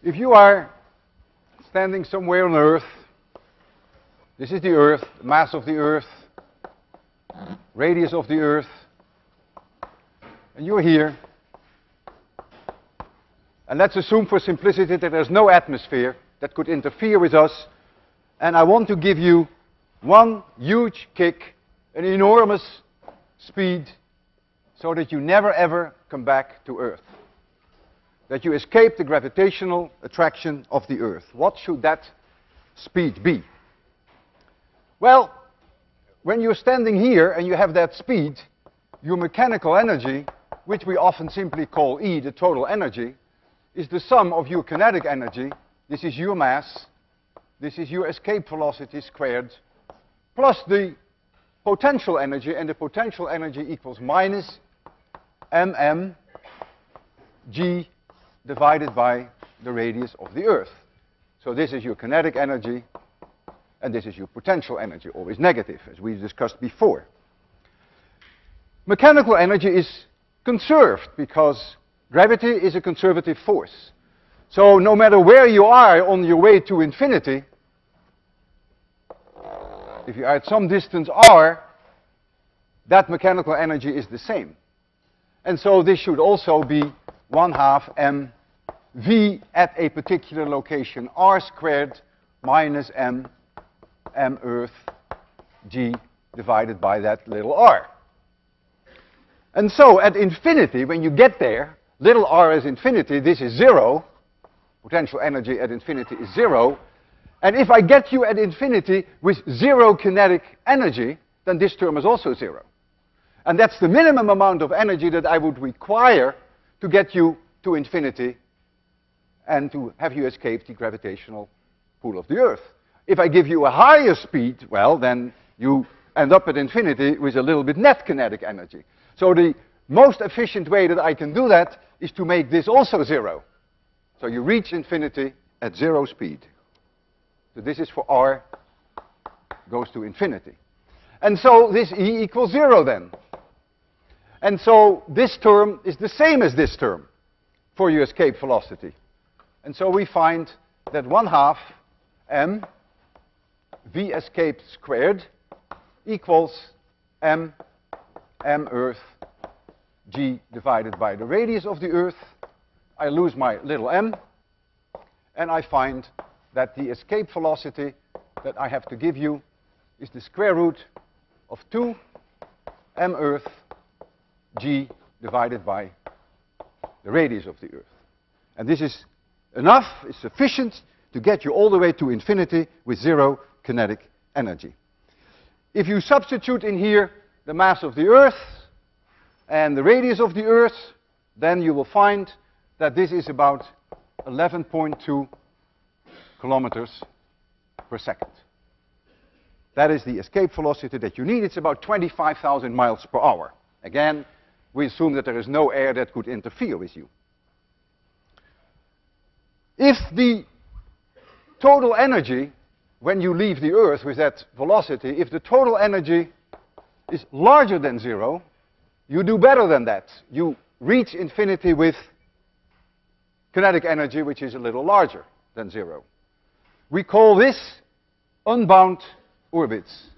If you are standing somewhere on Earth, this is the Earth, mass of the Earth, radius of the Earth, and you're here, and let's assume for simplicity that there's no atmosphere that could interfere with us, and I want to give you one huge kick, an enormous speed, so that you never ever come back to Earth. That you escape the gravitational attraction of the Earth. What should that speed be? Well, when you're standing here and you have that speed, your mechanical energy, which we often simply call E, the total energy, is the sum of your kinetic energy. This is your mass. This is your escape velocity squared, plus the potential energy, and the potential energy equals minus mm g divided by the radius of the Earth. So this is your kinetic energy, and this is your potential energy, always negative, as we discussed before. Mechanical energy is conserved because gravity is a conservative force. So no matter where you are on your way to infinity, if you are at some distance r, that mechanical energy is the same. And so this should also be 1/2 mv at a particular location, r squared minus m Earth g divided by that little r. And so at infinity, when you get there, little r is infinity, this is 0. Potential energy at infinity is 0. And if I get you at infinity with 0 kinetic energy, then this term is also 0. And that's the minimum amount of energy that I would require to get you to infinity and to have you escape the gravitational pull of the Earth. If I give you a higher speed, well, then you end up at infinity with a little bit net kinetic energy. So the most efficient way that I can do that is to make this also 0. So you reach infinity at 0 speed. So this is for r goes to infinity. And so this E equals 0 then. And so this term is the same as this term for your escape velocity. And so we find that 1/2 m v escape squared equals m Earth g divided by the radius of the Earth. I lose my little m, and I find that the escape velocity that I have to give you is the square root of 2 m Earth g divided by the radius of the Earth. And this is enough, it's sufficient to get you all the way to infinity with 0 kinetic energy. If you substitute in here the mass of the Earth and the radius of the Earth, then you will find that this is about 11.2 kilometers per second. That is the escape velocity that you need. It's about 25,000 miles per hour. Again, we assume that there is no air that could interfere with you. If the total energy, when you leave the Earth with that velocity, if the total energy is larger than 0, you do better than that. You reach infinity with kinetic energy which is a little larger than 0. We call this unbound orbits,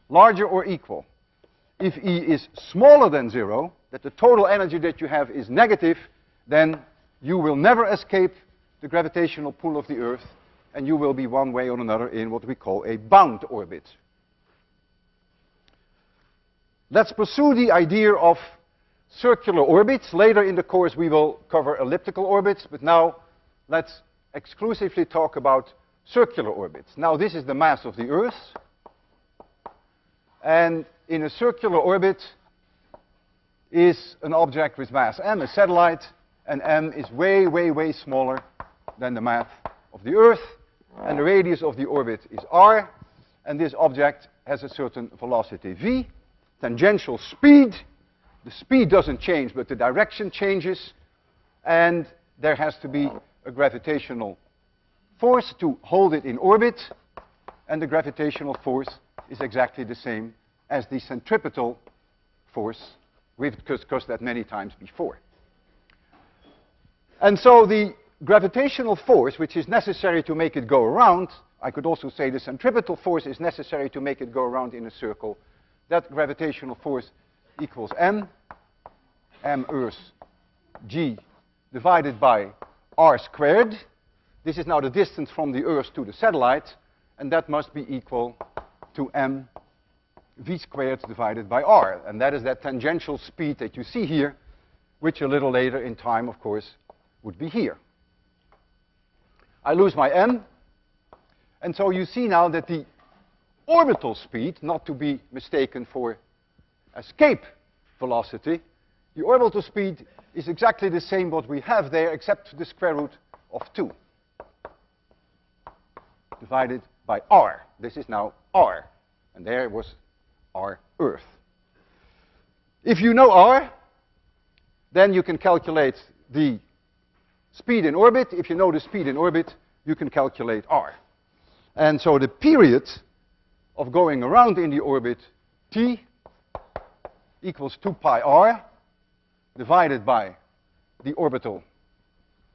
larger or equal. If E is smaller than 0, that the total energy that you have is negative, then you will never escape the gravitational pull of the Earth, and you will be one way or another in what we call a bound orbit. Let's pursue the idea of circular orbits. Later in the course we will cover elliptical orbits, but now let's exclusively talk about circular orbits. Now this is the mass of the Earth, and in a circular orbit is an object with mass m, a satellite, and m is way, way, way smaller than the mass of the Earth, and the radius of the orbit is r, and this object has a certain velocity v, tangential speed. The speed doesn't change, but the direction changes, and there has to be a gravitational force to hold it in orbit, and the gravitational force is exactly the same as the centripetal force. We've discussed that many times before. And so the gravitational force, which is necessary to make it go around, I could also say the centripetal force is necessary to make it go around in a circle. That gravitational force equals m Earth g divided by r squared. This is now the distance from the Earth to the satellite, and that must be equal to m v squared divided by r. And that is that tangential speed that you see here, which a little later in time, of course, would be here. I lose my m, and so you see now that the orbital speed, not to be mistaken for escape velocity, the orbital speed is exactly the same what we have there, except the square root of 2 divided by r. This is now r, and there was r Earth. If you know r, then you can calculate the speed in orbit. If you know the speed in orbit, you can calculate r. And so the period of going around in the orbit t equals 2 pi r divided by the orbital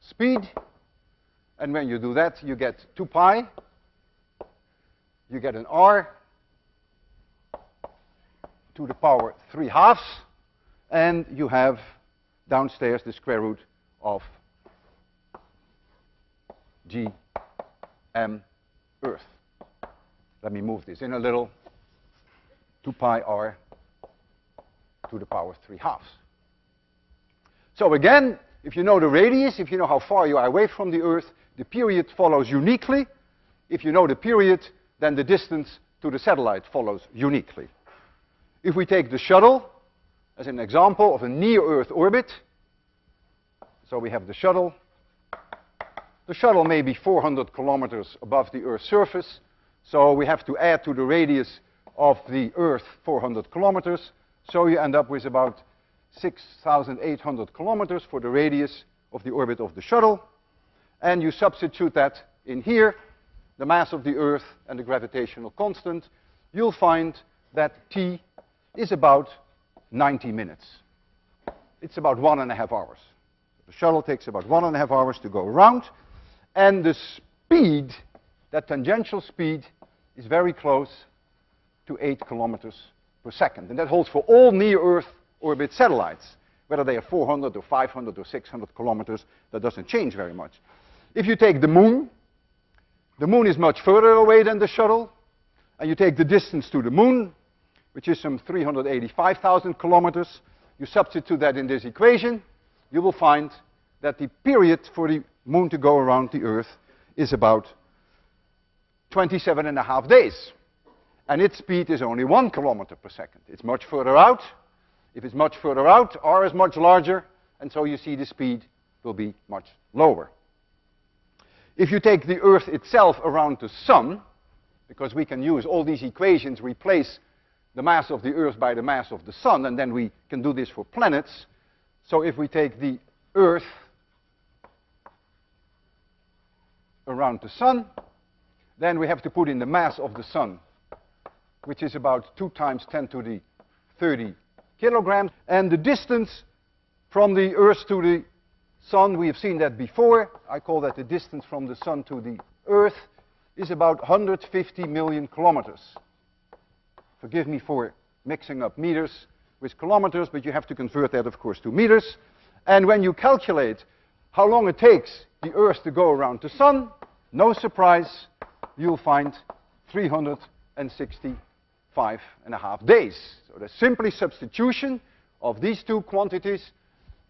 speed. And when you do that, you get 2 pi, you get an r to the power 3/2, and you have downstairs the square root of g m Earth. Let me move this in a little. 2 pi r to the power 3/2. So again, if you know the radius, if you know how far you are away from the Earth, the period follows uniquely. If you know the period, then the distance to the satellite follows uniquely. If we take the shuttle as an example of a near-Earth orbit, so we have the shuttle. The shuttle may be 400 kilometers above the Earth's surface, so we have to add to the radius of the Earth 400 kilometers, so you end up with about 6,800 kilometers for the radius of the orbit of the shuttle, and you substitute that in here, the mass of the Earth and the gravitational constant, you'll find that t is about 90 minutes. It's about 1.5 hours. The shuttle takes about 1.5 hours to go around, and the speed, that tangential speed, is very close to 8 kilometers per second. And that holds for all near-Earth orbit satellites. Whether they are 400 or 500 or 600 kilometers, that doesn't change very much. If you take the moon is much further away than the shuttle, and you take the distance to the moon, which is some 385,000 kilometers, you substitute that in this equation, you will find that the period for the moon to go around the Earth is about 27.5 days. And its speed is only 1 kilometer per second. It's much further out. If it's much further out, r is much larger, and so you see the speed will be much lower. If you take the Earth itself around the Sun, because we can use all these equations, replace the mass of the Earth by the mass of the Sun, and then we can do this for planets. So if we take the Earth around the Sun, then we have to put in the mass of the Sun, which is about 2 times 10 to the 30 kilograms. And the distance from the Earth to the Sun, we have seen that before. I call that the distance from the Sun to the Earth, is about 150 million kilometers. Forgive me for mixing up meters with kilometers, but you have to convert that, of course, to meters. And when you calculate how long it takes the Earth to go around the Sun, no surprise, you'll find 365.5 days. So there's simply substitution of these two quantities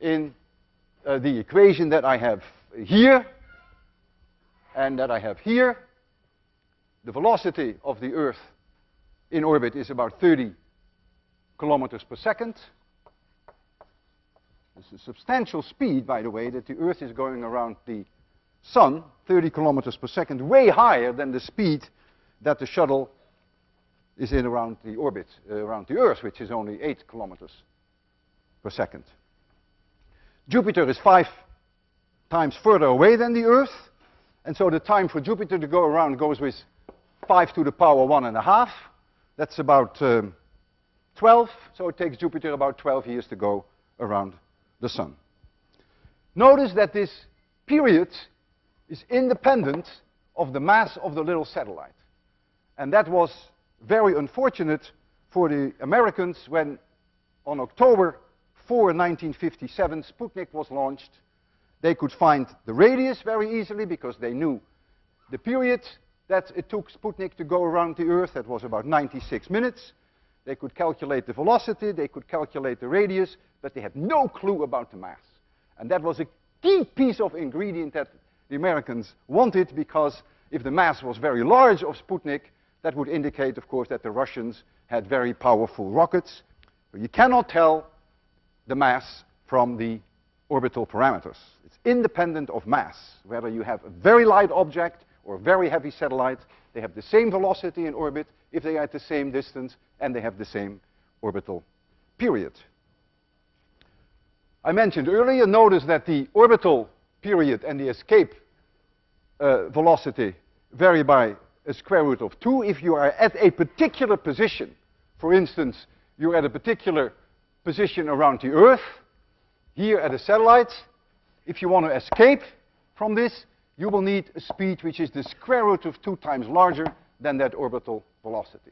in the equation that I have here and that I have here. The velocity of the Earth in orbit is about 30 kilometers per second. It's a substantial speed, by the way, that the Earth is going around the Sun, 30 kilometers per second, way higher than the speed that the shuttle is in around the orbit, around the Earth, which is only 8 kilometers per second. Jupiter is 5 times further away than the Earth, and so the time for Jupiter to go around goes with 5 to the power 1.5. That's about 12, so it takes Jupiter about 12 years to go around the Sun. Notice that this period is independent of the mass of the little satellite. And that was very unfortunate for the Americans when on October 4, 1957, Sputnik was launched. They could find the radius very easily because they knew the period that it took Sputnik to go around the Earth. That was about 96 minutes. They could calculate the velocity, they could calculate the radius, but they had no clue about the mass. And that was a key piece of ingredient that the Americans wanted, because if the mass was very large of Sputnik, that would indicate, of course, that the Russians had very powerful rockets. But you cannot tell the mass from the orbital parameters. It's independent of mass. Whether you have a very light object or a very heavy satellite, they have the same velocity in orbit if they are at the same distance and they have the same orbital period. I mentioned earlier, notice that the orbital period and the escape velocity vary by a square root of 2. If you are at a particular position, for instance, you're at a particular position around the Earth, here at a satellite, if you want to escape from this, you will need a speed which is the square root of 2 times larger than that orbital velocity.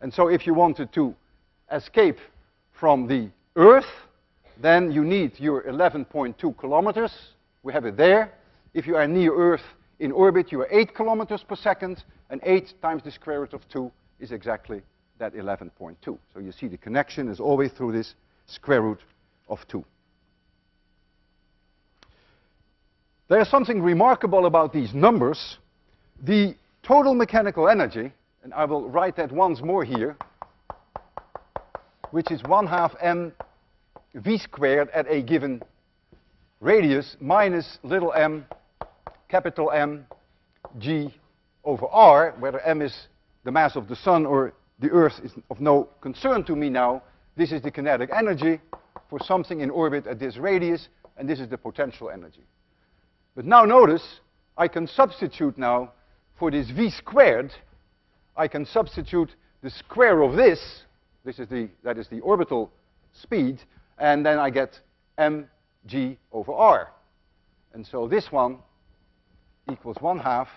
And so if you wanted to escape from the Earth, then you need your 11.2 kilometers. We have it there. If you are near Earth in orbit, you are 8 kilometers per second, and 8 times the square root of 2 is exactly that 11.2. So you see the connection is always through this square root of 2. There is something remarkable about these numbers. The total mechanical energy, and I will write that once more here, which is 1/2 mv squared at a given radius minus little m, capital M, g over r, whether m is the mass of the sun or the Earth is of no concern to me now. This is the kinetic energy for something in orbit at this radius, and this is the potential energy. But now notice, I can substitute now for this v squared, I can substitute the square of this, that is the orbital speed, and then I get mg over r. And so this one equals 1/2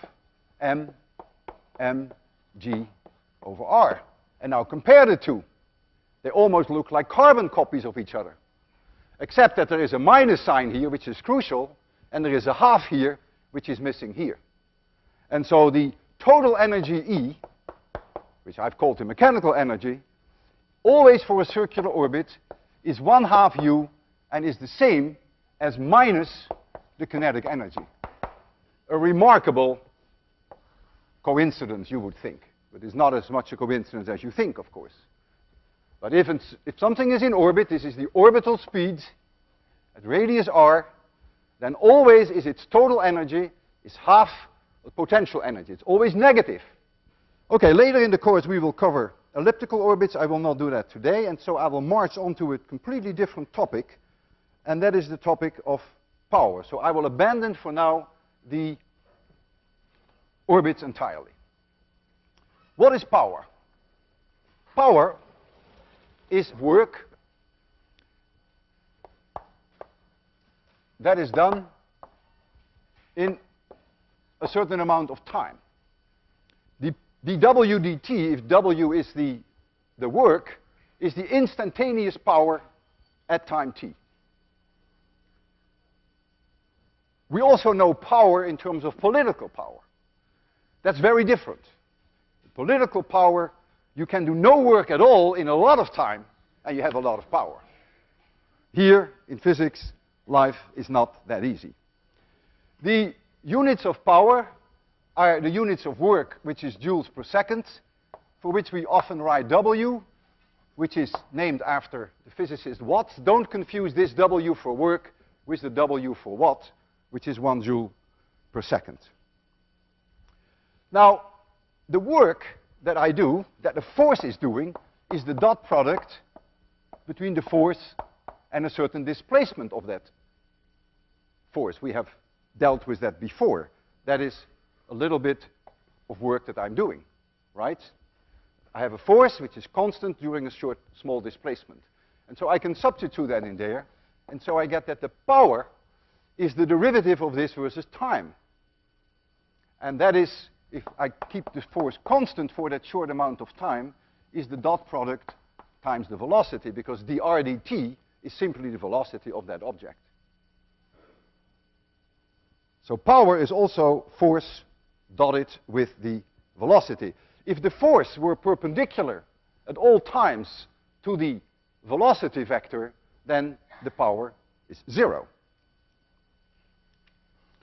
mg over r. And now compare the two. They almost look like carbon copies of each other, except that there is a minus sign here, which is crucial, and there is a half here, which is missing here. And so the total energy E, which I've called the mechanical energy, always for a circular orbit, is 1/2 u and is the same as minus the kinetic energy. A remarkable coincidence, you would think. But it's not as much a coincidence as you think, of course. But if something is in orbit, this is the orbital speed at radius r, then always is its total energy is half the potential energy. It's always negative. Okay, later in the course we will cover elliptical orbits. I will not do that today, and so I will march on to a completely different topic, and that is the topic of power. So I will abandon for now the orbits entirely. What is power? Power is work that is done in a certain amount of time. The dw dt, if w is the work, is the instantaneous power at time t. We also know power in terms of political power. That's very different. Political power, you can do no work at all in a lot of time, and you have a lot of power. Here, in physics, life is not that easy. The units of power are the units of work, which is joules per second, for which we often write W, which is named after the physicist Watt. Don't confuse this W for work with the W for watt, which is 1 joule per second. Now, the work that I do, that the force is doing, is the dot product between the force and a certain displacement of that force. We have dealt with that before. That is a little bit of work that I'm doing, right? I have a force which is constant during a small displacement. And so I can substitute that in there, and so I get that the power is the derivative of this versus time. And that is, if I keep the force constant for that short amount of time, is the dot product times the velocity, because dr dt is simply the velocity of that object. So power is also force dotted with the velocity. If the force were perpendicular at all times to the velocity vector, then the power is 0.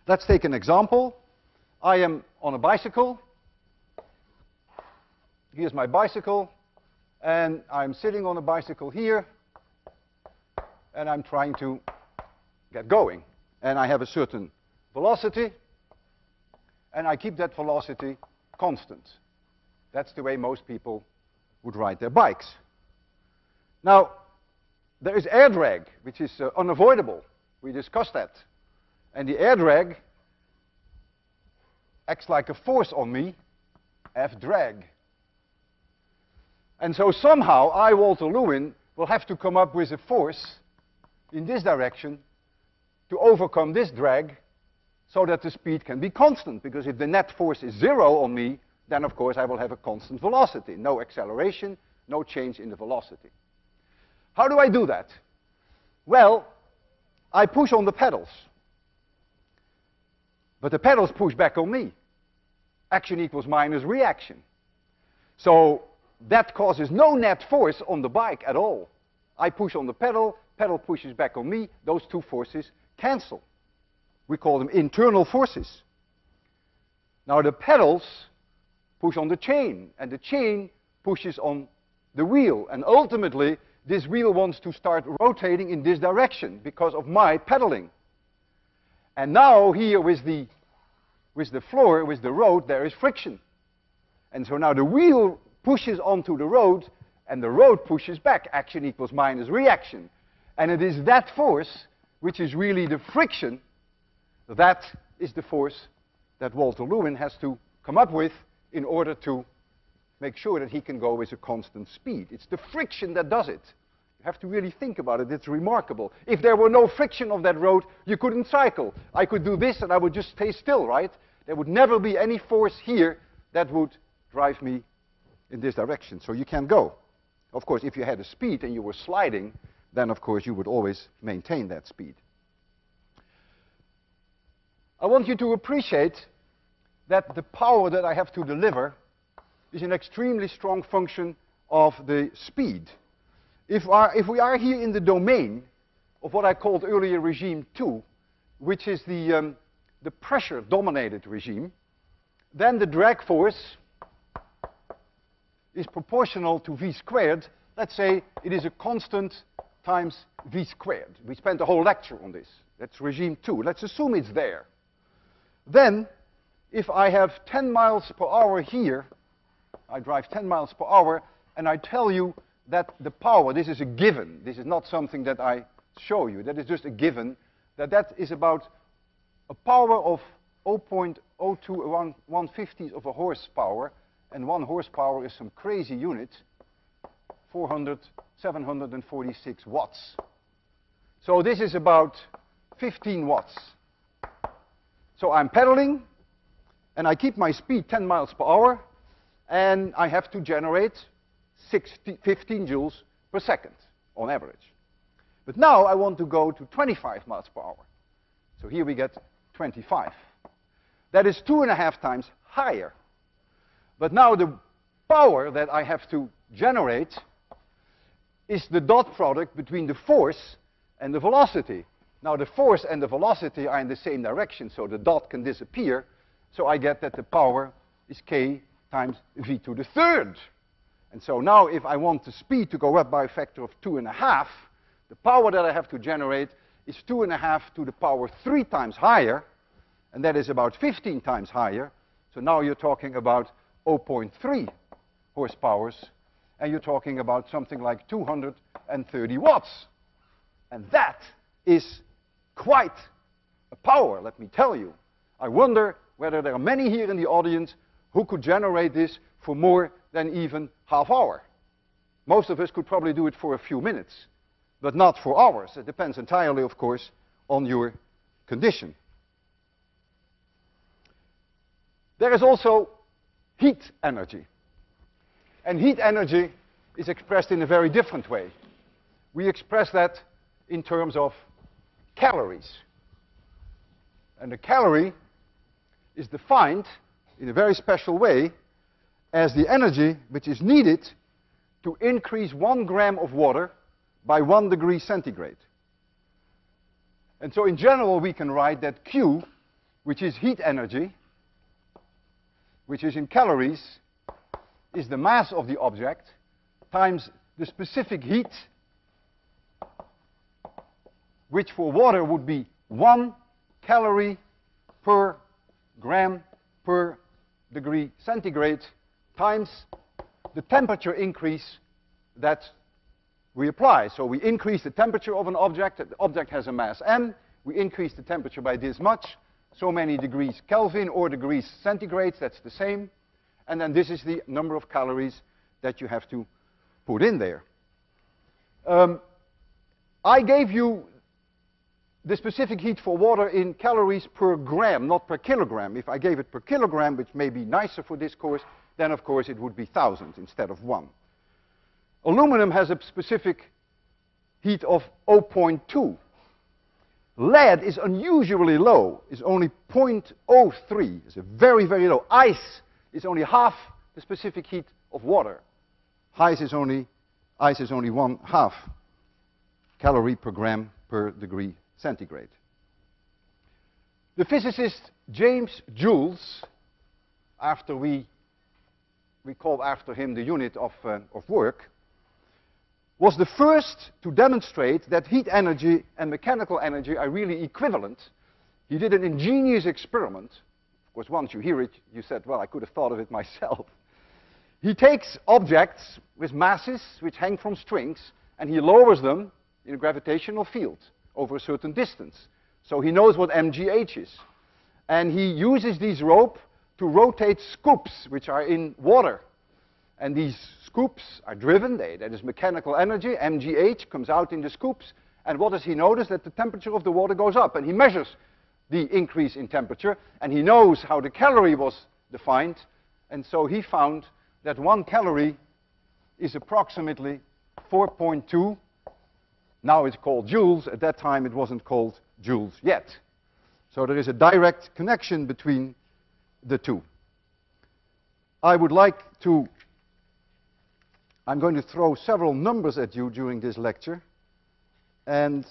Let's take an example. I am on a bicycle. Here's my bicycle, and I'm sitting on a bicycle here, and I'm trying to get going. And I have a certain velocity, and I keep that velocity constant. That's the way most people would ride their bikes. Now, there is air drag, which is unavoidable. We discussed that. And the air drag acts like a force on me, F drag. And so somehow I, Walter Lewin, will have to come up with a force in this direction to overcome this drag so that the speed can be constant. Because if the net force is 0 on me, then of course I will have a constant velocity. No acceleration, no change in the velocity. How do I do that? Well, I push on the pedals. But the pedals push back on me. Action equals minus reaction. So that causes no net force on the bike at all. I push on the pedal, pedal pushes back on me, those two forces cancel. We call them internal forces. Now the pedals push on the chain, and the chain pushes on the wheel, and ultimately this wheel wants to start rotating in this direction because of my pedaling. And now here with the floor, with the road, there is friction. And so now the wheel pushes onto the road, and the road pushes back. Action equals minus reaction. And it is that force, which is really the friction, that is the force that Walter Lewin has to come up with in order to make sure that he can go with a constant speed. It's the friction that does it. You have to really think about it. It's remarkable. If there were no friction on that road, you couldn't cycle. I could do this and I would just stay still, right? There would never be any force here that would drive me in this direction. So you can't go. Of course, if you had a speed and you were sliding, then of course you would always maintain that speed. I want you to appreciate that the power that I have to deliver is an extremely strong function of the speed. If we are here in the domain of what I called earlier regime 2, which is the pressure-dominated regime, then the drag force is proportional to v squared. Let's say it is a constant times v squared. We spent a whole lecture on this. That's regime 2. Let's assume it's there. Then, if I have 10 miles per hour here, I drive 10 miles per hour, and I tell you that the power, this is a given, this is not something that I show you, that is just a given, that is about a power of 0.02, around 1/50th of a horsepower, and 1 horsepower is some crazy unit, 746 watts. So this is about 15 watts. So I'm pedaling, and I keep my speed 10 miles per hour, and I have to generate 15 joules per second on average. But now I want to go to 25 miles per hour. So here we get 25. That is 2.5 times higher. But now the power that I have to generate is the dot product between the force and the velocity. Now the force and the velocity are in the same direction, so the dot can disappear. So I get that the power is k times v to the third. And so now if I want the speed to go up by a factor of 2.5, the power that I have to generate is 2.5 to the power 3 times higher, and that is about 15 times higher. So now you're talking about 0.3 horsepowers, and you're talking about something like 230 watts. And that is quite a power, let me tell you. I wonder whether there are many here in the audience who could generate this for more than even half hour. Most of us could probably do it for a few minutes, but not for hours. It depends entirely, of course, on your condition. There is also heat energy. And heat energy is expressed in a very different way. We express that in terms of calories. And a calorie is defined in a very special way as the energy which is needed to increase 1 gram of water by 1 degree centigrade. And so in general we can write that Q, which is heat energy, which is in calories, is the mass of the object times the specific heat, which for water would be 1 calorie per gram per degree centigrade, times the temperature increase that we apply. So we increase the temperature of an object. The object has a mass m. We increase the temperature by this much, so many degrees Kelvin or degrees centigrade, that's the same. And then this is the number of calories that you have to put in there. I gave you the specific heat for water in calories per gram, not per kilogram. If I gave it per kilogram, which may be nicer for this course, then of course it would be 1,000 instead of 1. Aluminum has a specific heat of 0.2. Lead is unusually low, is only 0.03. It's a very, very low. Ice is only half the specific heat of water. Ice is only 1/2 calorie per gram per degree centigrade. The physicist James Joule, after we called after him the unit of work, was the first to demonstrate that heat energy and mechanical energy are really equivalent. He did an ingenious experiment. Of course, once you hear it, you said, well, I could have thought of it myself. He takes objects with masses which hang from strings, and he lowers them in a gravitational field over a certain distance. So he knows what mgh is. And he uses these rope to rotate scoops, which are in water. And these scoops are driven, that is mechanical energy, mgh comes out in the scoops, and what does he notice? That the temperature of the water goes up, and he measures the increase in temperature, and he knows how the calorie was defined, and so he found that 1 calorie is approximately 4.2. Now it's called joules. At that time it wasn't called joules yet. So there is a direct connection between the two. I would like to I'm going to throw several numbers at you during this lecture, and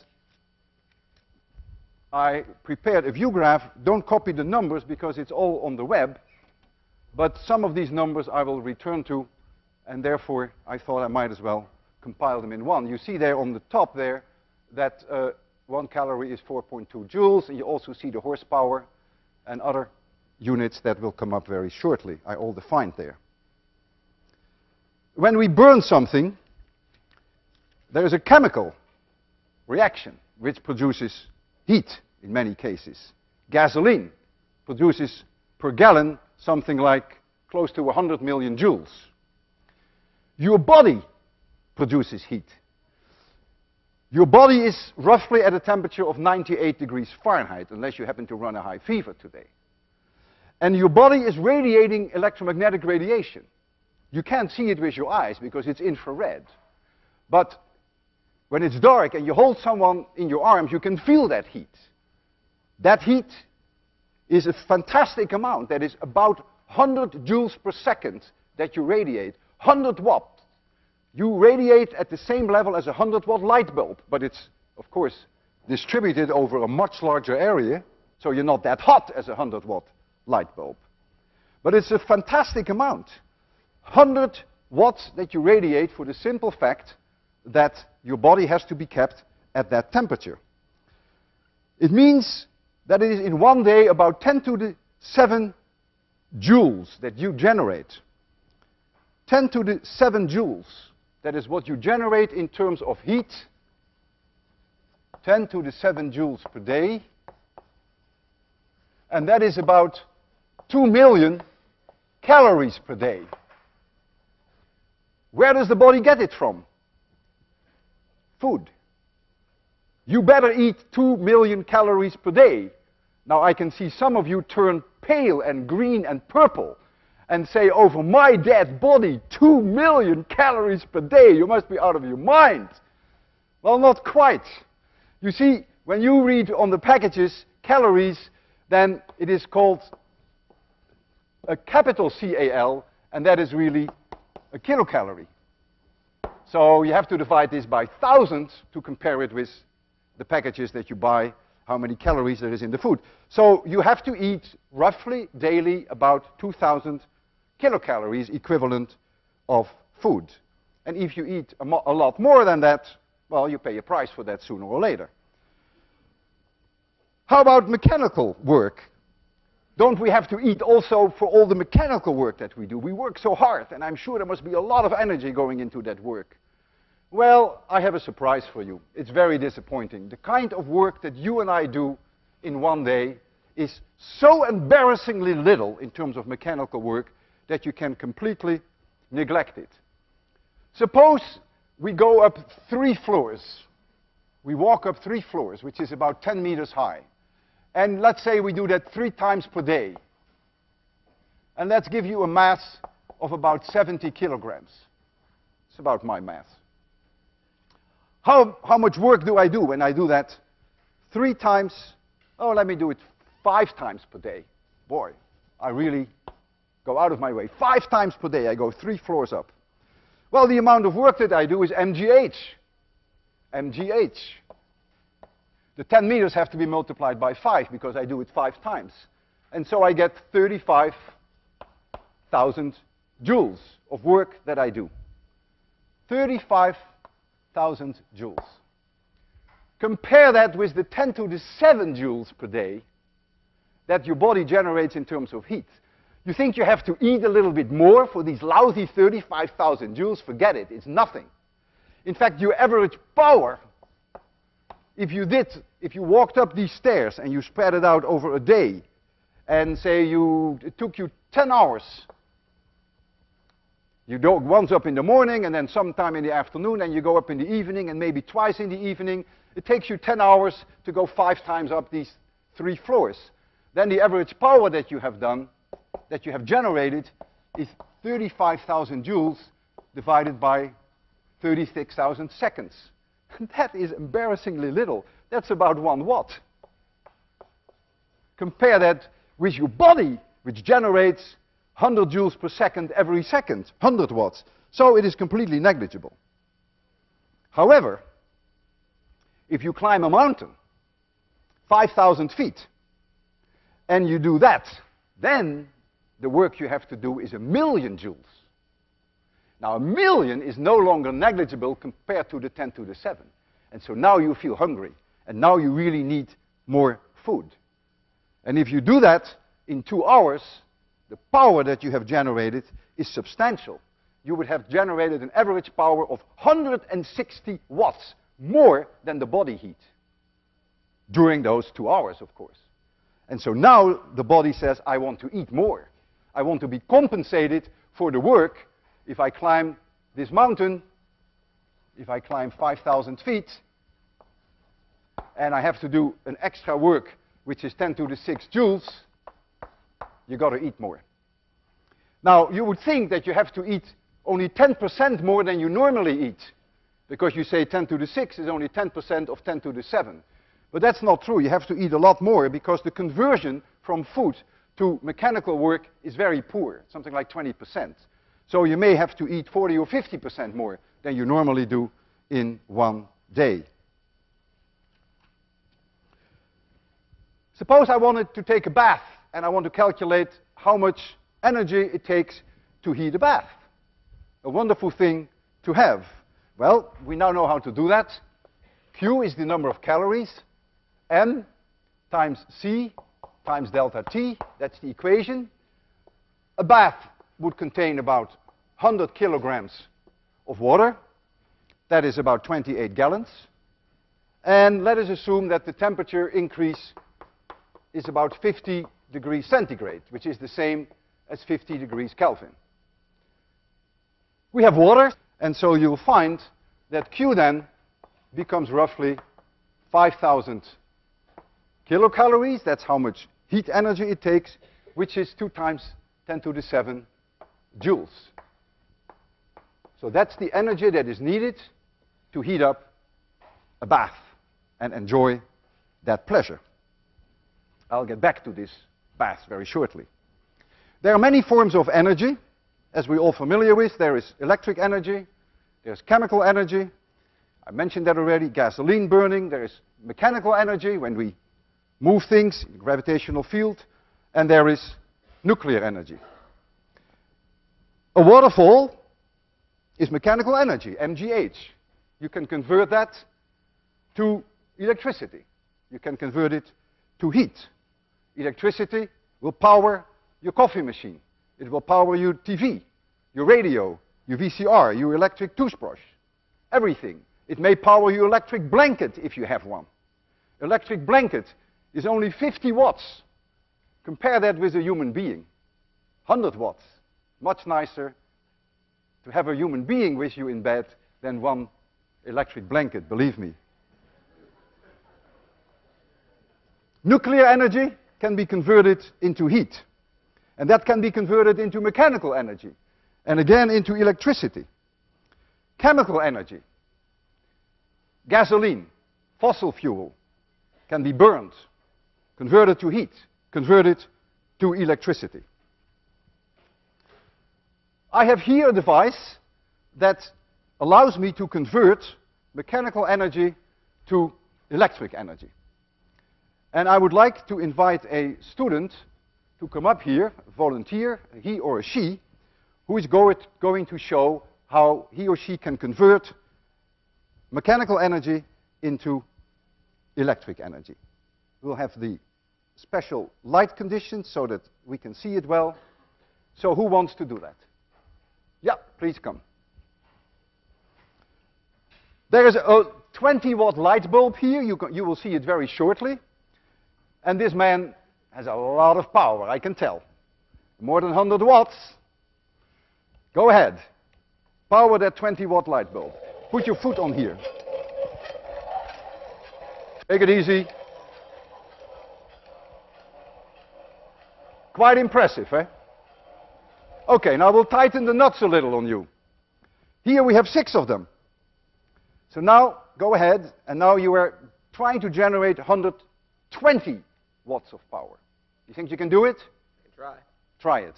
I prepared a view graph. Don't copy the numbers because it's all on the web, but some of these numbers I will return to, and therefore I thought I might as well compile them in one. You see there on the top there that 1 calorie is 4.2 joules, and you also see the horsepower and other units that will come up very shortly, are all defined there. When we burn something, there is a chemical reaction which produces heat in many cases. Gasoline produces per gallon something like close to 100 million joules. Your body produces heat. Your body is roughly at a temperature of 98 degrees Fahrenheit, unless you happen to run a high fever today. And your body is radiating electromagnetic radiation. You can't see it with your eyes because it's infrared. But when it's dark and you hold someone in your arms, you can feel that heat. That heat is a fantastic amount. That is about 100 joules per second that you radiate. 100 watts. You radiate at the same level as a 100-watt light bulb, but it's, of course, distributed over a much larger area, so you're not that hot as a 100-watt light bulb. But it's a fantastic amount. 100 watts that you radiate for the simple fact that your body has to be kept at that temperature. It means that it is in one day about 10 to the 7 joules that you generate. 10 to the 7 joules, that is what you generate in terms of heat. 10 to the 7 joules per day. And that is about 2 million calories per day. Where does the body get it from? Food. You better eat 2 million calories per day. Now I can see some of you turn pale and green and purple and say, over my dead body, 2 million calories per day. You must be out of your mind. Well, not quite. You see, when you read on the packages calories, then it is called a capital CAL, and that is really a kilocalorie. So you have to divide this by 1,000 to compare it with the packages that you buy, how many calories there is in the food. So you have to eat roughly daily about 2,000 kilocalories equivalent of food. And if you eat a lot more than that, well, you pay a price for that sooner or later. How about mechanical work? Don't we have to eat also for all the mechanical work that we do? We work so hard, and I'm sure there must be a lot of energy going into that work. Well, I have a surprise for you. It's very disappointing. The kind of work that you and I do in one day is so embarrassingly little in terms of mechanical work that you can completely neglect it. Suppose we go up 3 floors. We walk up 3 floors, which is about 10 meters high. And let's say we do that 3 times per day. And let's give you a mass of about 70 kilograms. It's about my mass. How much work do I do when I do that 3 times? Oh, let me do it 5 times per day. Boy, I really go out of my way. 5 times per day, I go 3 floors up. Well, the amount of work that I do is mgh. mgh. The 10 meters have to be multiplied by 5 because I do it 5 times. And so I get 35,000 joules of work that I do. 35,000 joules. Compare that with the 10 to the 7 joules per day that your body generates in terms of heat. You think you have to eat a little bit more for these lousy 35,000 joules? Forget it, it's nothing. In fact, your average power, if you walked up these stairs and you spread it out over a day, and say it took you 10 hours. You go once up in the morning and then sometime in the afternoon, and you go up in the evening and maybe twice in the evening. It takes you 10 hours to go 5 times up these 3 floors. Then the average power that you have done, that you have generated, is 35,000 joules divided by 36,000 seconds. That is embarrassingly little. That's about 1 watt. Compare that with your body, which generates 100 joules per second every second, 100 watts. So it is completely negligible. However, if you climb a mountain, 5,000 feet, and you do that, then the work you have to do is 1,000,000 joules. Now, 1,000,000 is no longer negligible compared to the 10 to the 7. And so now you feel hungry, and now you really need more food. And if you do that in 2 hours, the power that you have generated is substantial. You would have generated an average power of 160 watts, more than the body heat, during those 2 hours, of course. And so now the body says, I want to eat more. I want to be compensated for the work. If I climb this mountain, if I climb 5,000 feet, and I have to do an extra work, which is 10 to the 6 joules, you got to eat more. Now, you would think that you have to eat only 10% more than you normally eat, because you say 10 to the 6 is only 10% of 10 to the 7. But that's not true. You have to eat a lot more, because the conversion from food to mechanical work is very poor, something like 20%. So you may have to eat 40 or 50% more than you normally do in one day. Suppose I wanted to take a bath, and I want to calculate how much energy it takes to heat a bath. A wonderful thing to have. Well, we now know how to do that. Q is the number of calories. M times C times delta T, that's the equation. A bath would contain about 100 kilograms of water. That is about 28 gallons. And let us assume that the temperature increase is about 50 degrees centigrade, which is the same as 50 degrees Kelvin. We have water, and so you'll find that Q then becomes roughly 5,000 kilocalories. That's how much heat energy it takes, which is 2 times 10 to the 7 joules. So that's the energy that is needed to heat up a bath and enjoy that pleasure. I'll get back to this bath very shortly. There are many forms of energy, as we're all familiar with. There is electric energy, there's chemical energy. I mentioned that already, gasoline burning. There is mechanical energy when we move things in the gravitational field. And there is nuclear energy. A waterfall is mechanical energy, MGH. You can convert that to electricity. You can convert it to heat. Electricity will power your coffee machine. It will power your TV, your radio, your VCR, your electric toothbrush, everything. It may power your electric blanket if you have one. Electric blanket is only 50 watts. Compare that with a human being. 100 watts. Much nicer to have a human being with you in bed than one electric blanket, believe me. Nuclear energy can be converted into heat. And that can be converted into mechanical energy. And again into electricity. Chemical energy. Gasoline, fossil fuel, can be burned, converted to heat, converted to electricity. I have here a device that allows me to convert mechanical energy to electric energy. And I would like to invite a student to come up here, a volunteer, he or a she, who is going to show how he or she can convert mechanical energy into electric energy. We'll have the special light conditions so that we can see it well. So who wants to do that? Yeah, please come. There is a 20-watt light bulb here. You will see it very shortly. And this man has a lot of power, I can tell. More than 100 watts. Go ahead. Power that 20-watt light bulb. Put your foot on here. Take it easy. Quite impressive, eh? Okay, now we'll tighten the nuts a little on you. Here we have 6 of them. So now, go ahead, and now you are trying to generate 120 watts of power. You think you can do it? I can try. Try it.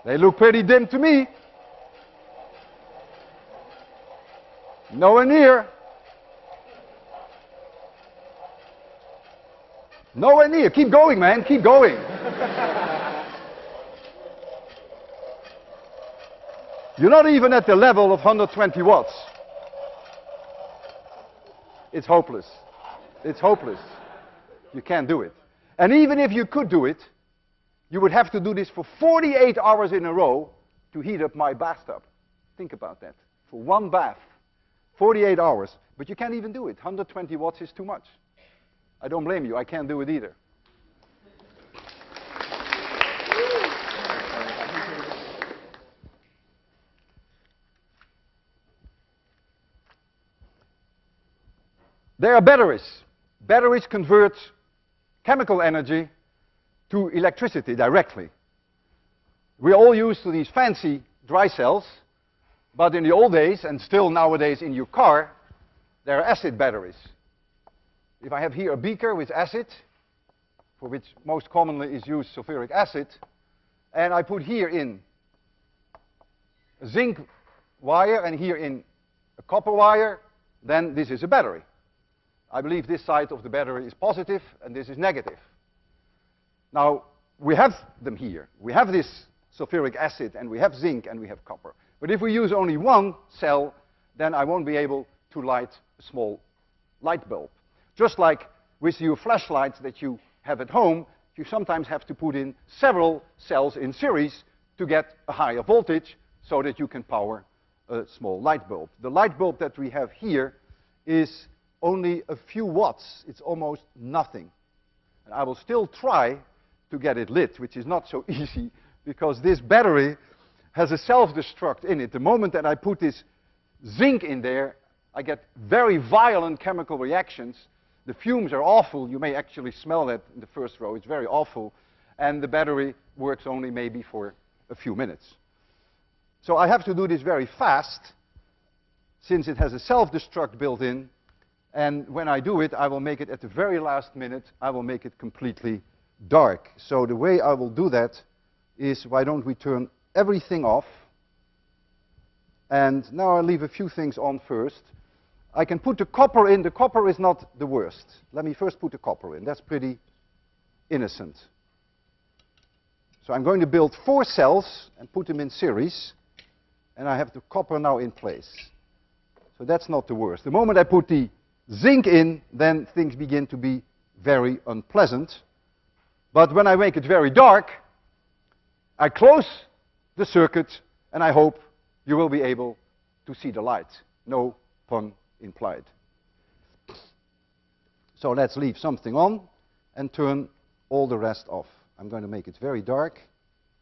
They look pretty dim to me. Nowhere near. Nowhere near. Keep going, man. Keep going. You're not even at the level of 120 watts. It's hopeless. It's hopeless. You can't do it. And even if you could do it, you would have to do this for 48 hours in a row to heat up my bathtub. Think about that. For one bath, 48 hours. But you can't even do it. 120 watts is too much. I don't blame you. I can't do it either. There are batteries. Batteries convert chemical energy to electricity directly. We're all used to these fancy dry cells, but in the old days, and still nowadays in your car, there are acid batteries. If I have here a beaker with acid, for which most commonly is used sulfuric acid, and I put here in a zinc wire and here in a copper wire, then this is a battery. I believe this side of the battery is positive and this is negative. Now, we have them here. We have this sulfuric acid and we have zinc and we have copper. But if we use only one cell, then I won't be able to light a small light bulb. Just like with your flashlights that you have at home, you sometimes have to put in several cells in series to get a higher voltage so that you can power a small light bulb. The light bulb that we have here is only a few watts. It's almost nothing. And I will still try to get it lit, which is not so easy because this battery has a self-destruct in it. The moment that I put this zinc in there, I get very violent chemical reactions. The fumes are awful. You may actually smell that in the first row. It's very awful. And the battery works only maybe for a few minutes. So I have to do this very fast, since it has a self-destruct built in. And when I do it, I will make it at the very last minute, I will make it completely dark. So the way I will do that is, why don't we turn everything off? And now I'll leave a few things on first. I can put the copper in. The copper is not the worst. Let me first put the copper in. That's pretty innocent. So I'm going to build 4 cells and put them in series. And I have the copper now in place. So that's not the worst. The moment I put the zinc in, then things begin to be very unpleasant. But when I make it very dark, I close the circuit, and I hope you will be able to see the light. No pun implied. So let's leave something on and turn all the rest off. I'm going to make it very dark,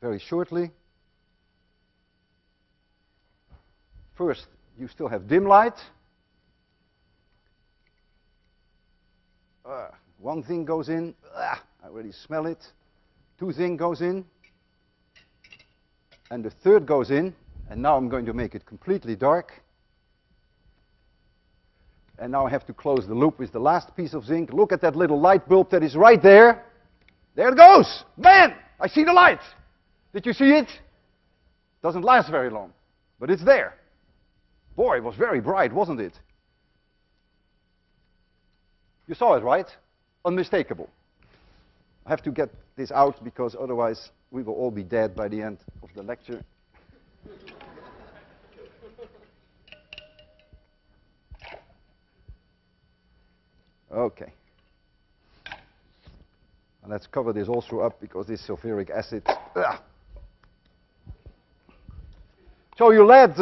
very shortly. First, you still have dim light. One thing goes in. I already smell it. 2 zinc goes in. And the third goes in. And now I'm going to make it completely dark. And now I have to close the loop with the last piece of zinc. Look at that little light bulb that is right there. There it goes! Man, I see the light! Did you see it? Doesn't last very long, but it's there. Boy, it was very bright, wasn't it? You saw it, right? Unmistakable. I have to get this out because otherwise we will all be dead by the end of the lecture. Okay. And let's cover this also up because this sulfuric acid. So your lead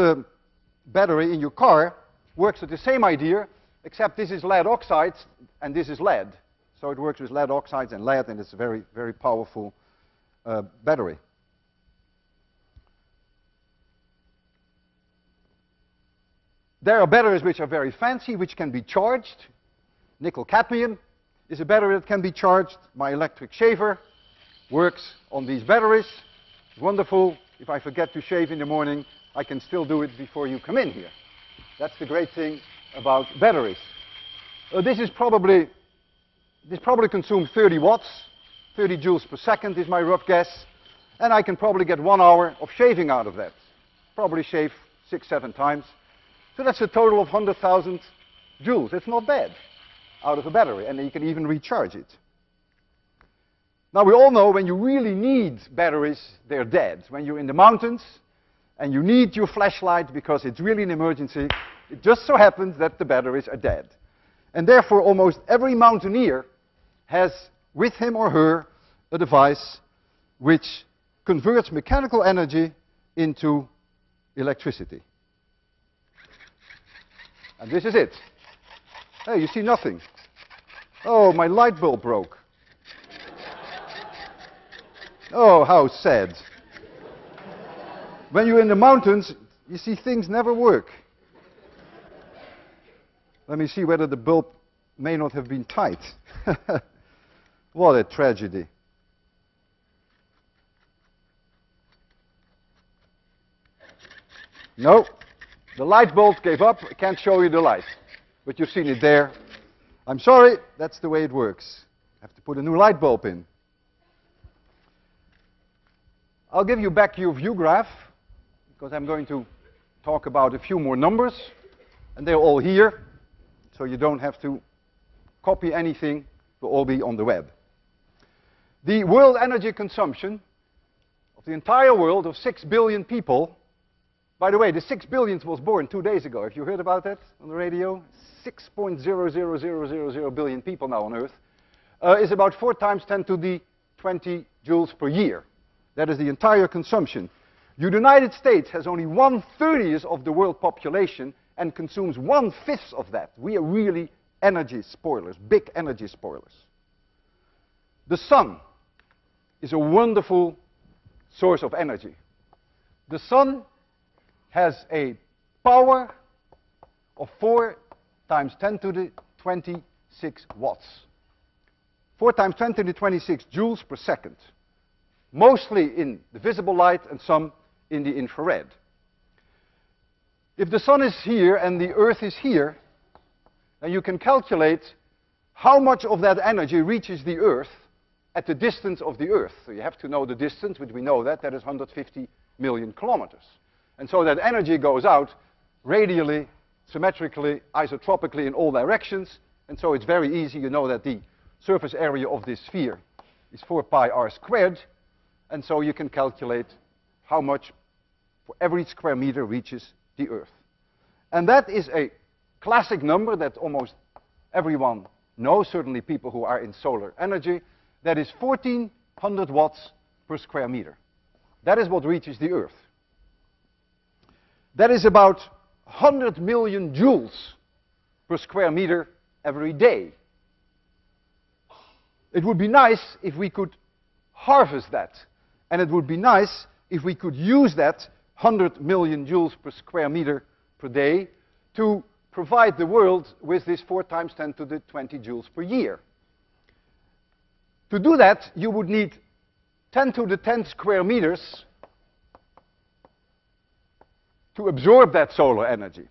battery in your car works with the same idea, except this is lead oxide and this is lead. So it works with lead oxides and lead, and it's a very, very powerful battery. There are batteries which are very fancy, which can be charged. Nickel cadmium is a battery that can be charged. My electric shaver works on these batteries. It's wonderful. If I forget to shave in the morning, I can still do it before you come in here. That's the great thing about batteries. This probably consumes 30 watts. 30 joules per second is my rough guess. And I can probably get 1 hour of shaving out of that. Probably shave 6-7 times. So that's a total of 100,000 joules. It's not bad out of a battery, and you can even recharge it. Now we all know when you really need batteries, they're dead. When you're in the mountains and you need your flashlight because it's really an emergency, it just so happens that the batteries are dead. And therefore almost every mountaineer has with him or her a device which converts mechanical energy into electricity. And this is it. Hey, you see nothing. Oh, my light bulb broke. Oh, how sad. When you're in the mountains, you see things never work. Let me see whether the bulb may not have been tight. What a tragedy. No, the light bulb gave up. I can't show you the light. But you've seen it there. I'm sorry, that's the way it works. I have to put a new light bulb in. I'll give you back your view graph, because I'm going to talk about a few more numbers. And they're all here, so you don't have to copy anything. They'll all be on the web. The world energy consumption of the entire world of 6 billion people. By the way, the 6 billionth was born 2 days ago. Have you heard about that on the radio? 6.00000 billion people now on Earth. Is about 4 times 10 to the 20 joules per year. That is the entire consumption. The United States has only 1/30 of the world population and consumes 1/5 of that. We are really energy spoilers, big energy spoilers. The sun is a wonderful source of energy. The sun has a power of 4 times 10 to the 26 watts. 4 times 10 to the 26 joules per second. Mostly in the visible light and some in the infrared. If the sun is here and the earth is here, then you can calculate how much of that energy reaches the earth at the distance of the earth. So you have to know the distance, which we know that is 150 million kilometers. And so that energy goes out radially, symmetrically, isotropically in all directions. And so it's very easy. You know that the surface area of this sphere is 4 pi r squared. And so you can calculate how much for every square meter reaches the earth. And that is a classic number that almost everyone knows, certainly people who are in solar energy. That is 1400 watts per square meter. That is what reaches the earth. That is about 100 million joules per square meter every day. It would be nice if we could harvest that. And it would be nice if we could use that 100 million joules per square meter per day to provide the world with this 4 times 10 to the 20 joules per year. To do that, you would need 10 to the 10 square meters to absorb that solar energy.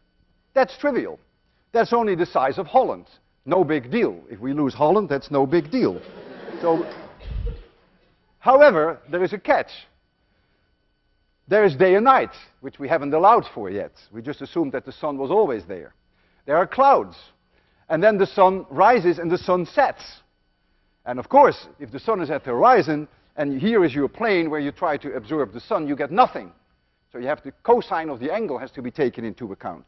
That's trivial. That's only the size of Holland. No big deal. If we lose Holland, that's no big deal. However, there is a catch. There is day and night, which we haven't allowed for yet. We just assumed that the sun was always there. There are clouds. And then the sun rises and the sun sets. And of course, if the sun is at the horizon, and here is your plane where you try to absorb the sun, you get nothing. So you have the cosine of the angle has to be taken into account.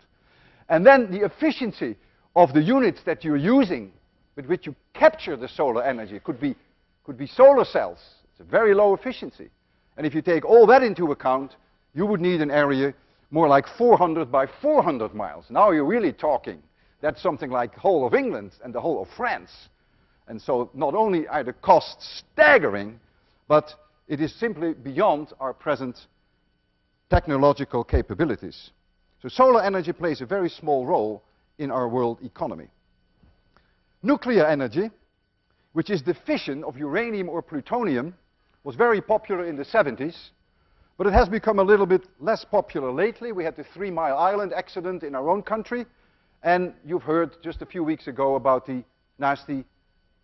And then the efficiency of the units that you're using with which you capture the solar energy could be solar cells. It's a very low efficiency. And if you take all that into account, you would need an area more like 400 by 400 miles. Now you're really talking. That's something like the whole of England and the whole of France. And so not only are the costs staggering, but it is simply beyond our present technological capabilities. So solar energy plays a very small role in our world economy. Nuclear energy, which is the fission of uranium or plutonium, was very popular in the 70s, but it has become a little bit less popular lately. We had the 3 Mile Island accident in our own country, and you've heard just a few weeks ago about the nasty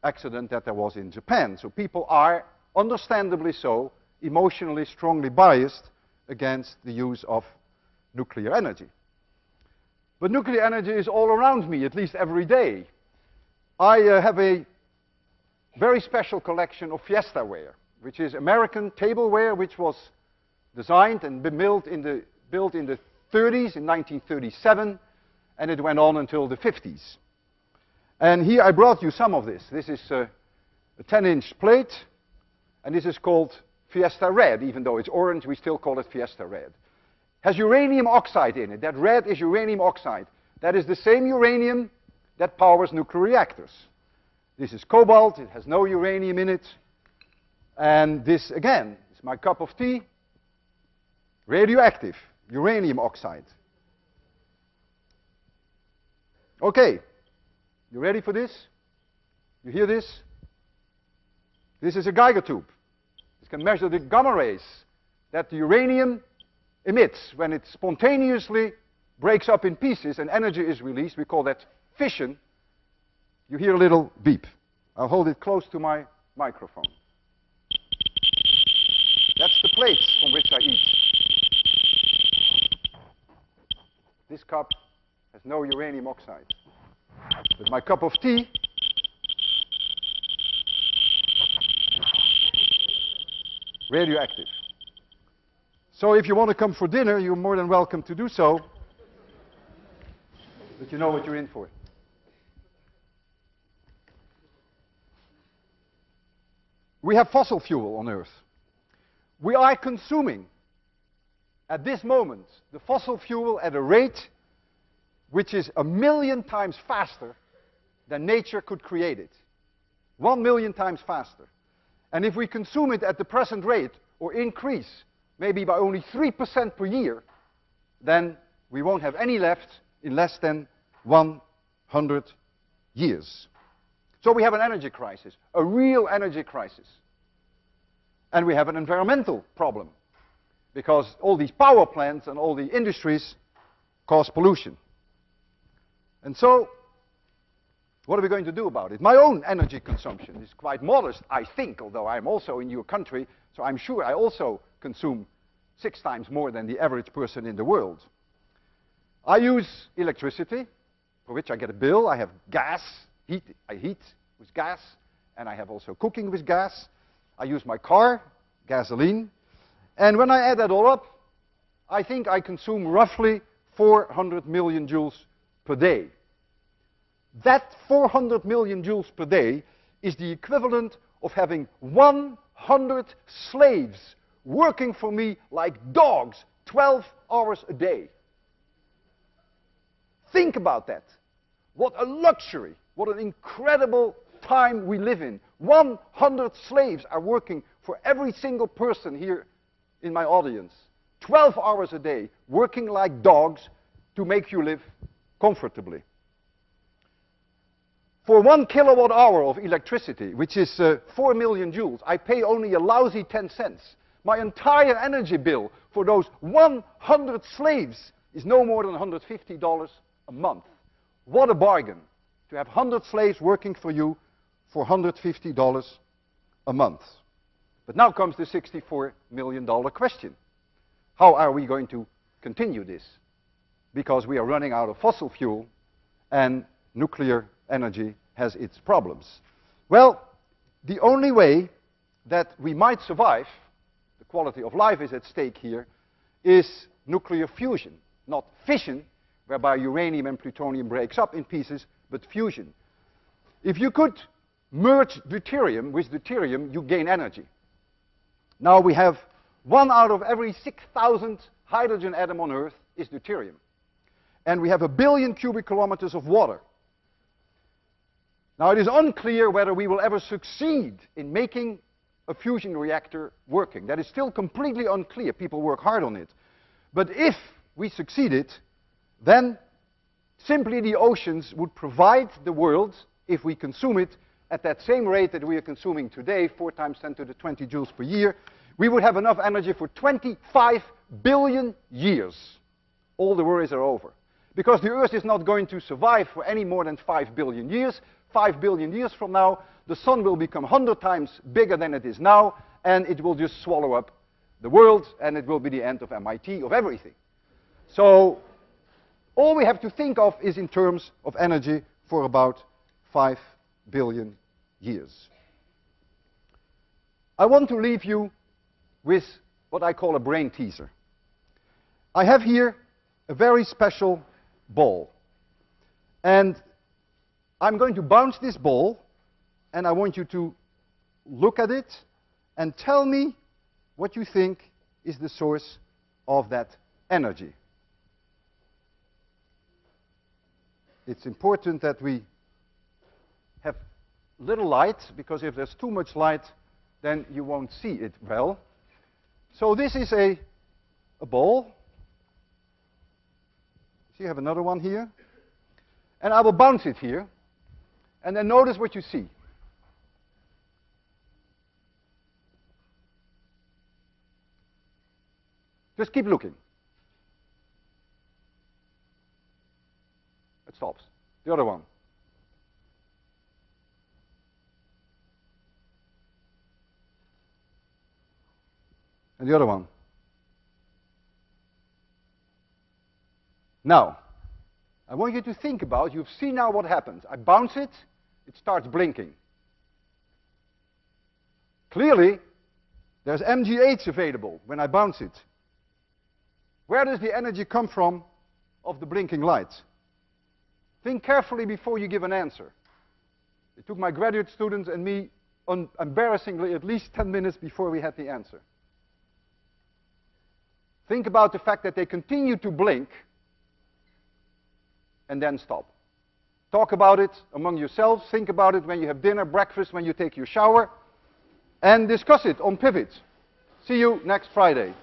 accident that there was in Japan. So people are, understandably so, emotionally strongly biased against the use of nuclear energy. But nuclear energy is all around me, at least every day. I have a very special collection of Fiestaware, which is American tableware, which was designed and built in the 30s, in 1937, and it went on until the 50s. And here I brought you some of this. This is a 10-inch plate, and this is called Fiesta Red. Even though it's orange, we still call it Fiesta Red. Has uranium oxide in it. That red is uranium oxide. That is the same uranium that powers nuclear reactors. This is cobalt. It has no uranium in it. And this, again, is my cup of tea. Radioactive, uranium oxide. Okay. You ready for this? You hear this? This is a Geiger tube. It can measure the gamma rays that the uranium emits when it spontaneously breaks up in pieces and energy is released. We call that fission. You hear a little beep. I'll hold it close to my microphone. That's the plates from which I eat. This cup has no uranium oxide. But my cup of tea radioactive. So if you want to come for dinner, you're more than welcome to do so. But you know what you're in for. We have fossil fuel on Earth. We are consuming, at this moment, the fossil fuel at a rate which is 1 million times faster than nature could create it. 1 million times faster. And if we consume it at the present rate, or increase, maybe by only 3% per year, then we won't have any left in less than 100 years. So we have an energy crisis, a real energy crisis. And we have an environmental problem, because all these power plants and all the industries cause pollution. And so, what are we going to do about it? My own energy consumption is quite modest, I think, although I'm also in your country, so I'm sure I also consume 6 times more than the average person in the world. I use electricity, for which I get a bill. I have gas, I heat with gas, and I have also cooking with gas. I use my car, gasoline, and when I add that all up, I think I consume roughly 400 million joules per day. That 400 million joules per day is the equivalent of having 100 slaves working for me like dogs, 12 hours a day. Think about that. What a luxury, what an incredible time we live in. 100 slaves are working for every single person here in my audience. 12 hours a day, working like dogs to make you live comfortably. For 1 kilowatt hour of electricity, which is 4 million joules, I pay only a lousy 10 cents. My entire energy bill for those 100 slaves is no more than $150 a month. What a bargain to have 100 slaves working for you for $150 a month. But now comes the $64 million question. How are we going to continue this? Because we are running out of fossil fuel and nuclear energy has its problems. Well, the only way that we might survive, the quality of life is at stake here, is nuclear fusion, not fission, whereby uranium and plutonium breaks up in pieces, but fusion. If you could merge deuterium with deuterium, you gain energy. Now we have 1 out of every 6,000 hydrogen atom on Earth is deuterium. And we have 1 billion cubic kilometers of water. Now it is unclear whether we will ever succeed in making a fusion reactor working. That is still completely unclear. People work hard on it. But if we succeeded, then simply the oceans would provide the world, if we consume it at that same rate that we are consuming today, 4 times 10 to the 20 joules per year, we would have enough energy for 25 billion years. All the worries are over. Because the Earth is not going to survive for any more than 5 billion years. 5 billion years from now, the sun will become 100 times bigger than it is now, and it will just swallow up the world, and it will be the end of MIT, of everything. So, all we have to think of is in terms of energy for about 5 billion years. I want to leave you with what I call a brain teaser. I have here a very special ball. And I'm going to bounce this ball, and I want you to look at it and tell me what you think is the source of that energy. It's important that we have little light, because if there's too much light, then you won't see it well. So this is a ball. See, you have another one here. And I will bounce it here. And then notice what you see. Just keep looking. It stops. The other one. And the other one. Now, I want you to think about, you've seen now what happens. I bounce it, it starts blinking. Clearly, there's MGH available when I bounce it. Where does the energy come from of the blinking light? Think carefully before you give an answer. It took my graduate students and me, embarrassingly, at least 10 minutes before we had the answer. Think about the fact that they continue to blink and then stop. Talk about it among yourselves. Think about it when you have dinner, breakfast, when you take your shower, and discuss it on Pivot. See you next Friday.